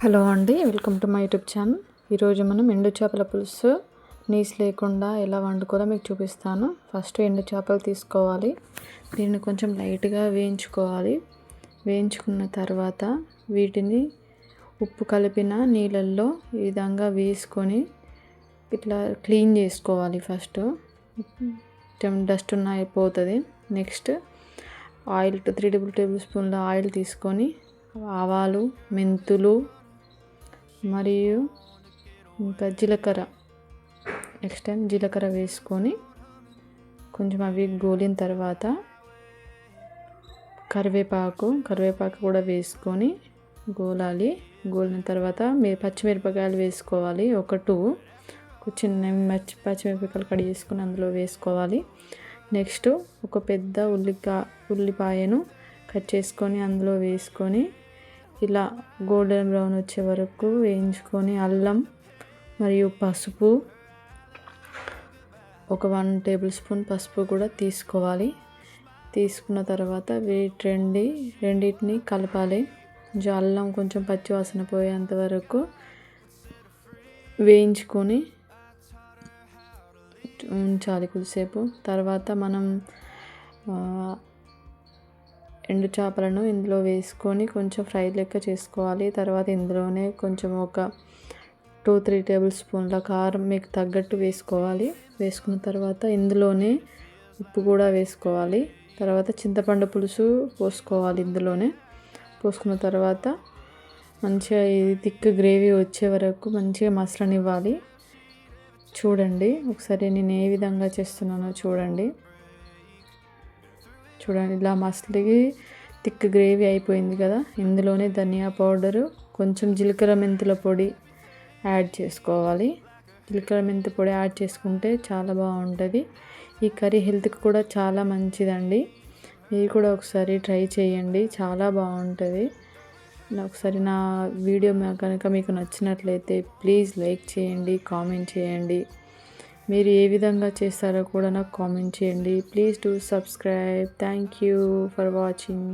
Hello అండి, welcome to my YouTube channel. ఈరోజు మనం ఎండు చేపల పులుసు నీసు లేకుండా ఎలా వండుకోవాలో మీకు చూపిస్తాను. ఫస్ట్ ఎండు చేపలు తీసుకోవాలి. దీన్ని కొంచెం లైట్గా వేయించుకోవాలి. వేయించుకున్న తర్వాత వీటిని ఉప్పు కలిపిన నీళ్ళల్లో ఈ విధంగా వేసుకొని ఇట్లా క్లీన్ చేసుకోవాలి. ఫస్ట్ డస్ట్ ఉన్న అయిపోతుంది. నెక్స్ట్ ఆయిల్ 3 టేబుల్ స్పూన్ల ఆయిల్ తీసుకొని ఆవాలు, మెంతులు మరియు ఇంకా జీలకర్ర, నెక్స్ట్ టైం జీలకర్ర వేసుకొని కొంచెం అవి గోలిన తర్వాత కరివేపాకు కూడా వేసుకొని గోలాలి. గోలిన తర్వాత పచ్చిమిరపకాయలు వేసుకోవాలి. ఒక 2 చిన్న పచ్చిమిరపకాయలు కట్ చేసుకొని అందులో వేసుకోవాలి. నెక్స్ట్ ఒక పెద్ద ఉల్లిపాయను కట్ చేసుకొని అందులో వేసుకొని ఇలా గోల్డెన్ బ్రౌన్ వచ్చే వరకు వేయించుకొని అల్లం మరియు పసుపు, ఒక 1 టేబుల్ స్పూన్ పసుపు కూడా తీసుకోవాలి. తీసుకున్న తర్వాత రెండింటిని కలపాలి. కొంచెం అల్లం కొంచెం పచ్చి వాసన పోయేంత వరకు వేయించుకొని ఉంచాలి కొద్దిసేపు. తర్వాత మనం ఎండు చేపలను ఇందులో వేసుకొని కొంచెం ఫ్రై లెక్క చేసుకోవాలి. తర్వాత ఇందులోనే కొంచెం ఒక 2-3 టేబుల్ స్పూన్ల కారం మీకు తగ్గట్టు వేసుకోవాలి. వేసుకున్న తర్వాత ఇందులోనే ఉప్పు కూడా వేసుకోవాలి. తర్వాత చింతపండు పులుసు పోసుకోవాలి. ఇందులోనే పోసుకున్న తర్వాత మంచిగా ఇది థిక్ గ్రేవీ వచ్చే వరకు మంచిగా మసలనివ్వాలి. చూడండి ఒకసారి నేను ఏ విధంగా చేస్తున్నానో చూడండి. ఇలా మసలి థిక్ గ్రేవీ అయిపోయింది కదా. ఇందులోనే ధనియా పౌడరు, కొంచెం జీలకర్ర మెంతుల పొడి యాడ్ చేసుకోవాలి. జీలకర్ర మెంతి పొడి యాడ్ చేసుకుంటే చాలా బాగుంటుంది. ఈ కర్రీ హెల్త్కి కూడా చాలా మంచిదండి. మీరు కూడా ఒకసారి ట్రై చేయండి, చాలా బాగుంటుంది. ఒకసారి నా వీడియో కనుక మీకు నచ్చినట్లయితే ప్లీజ్ లైక్ చేయండి, కామెంట్ చేయండి. మీరు ఏ విధంగా చేస్తారో కూడా నాకు కామెంట్ చేయండి. Please do subscribe. Thank you for watching.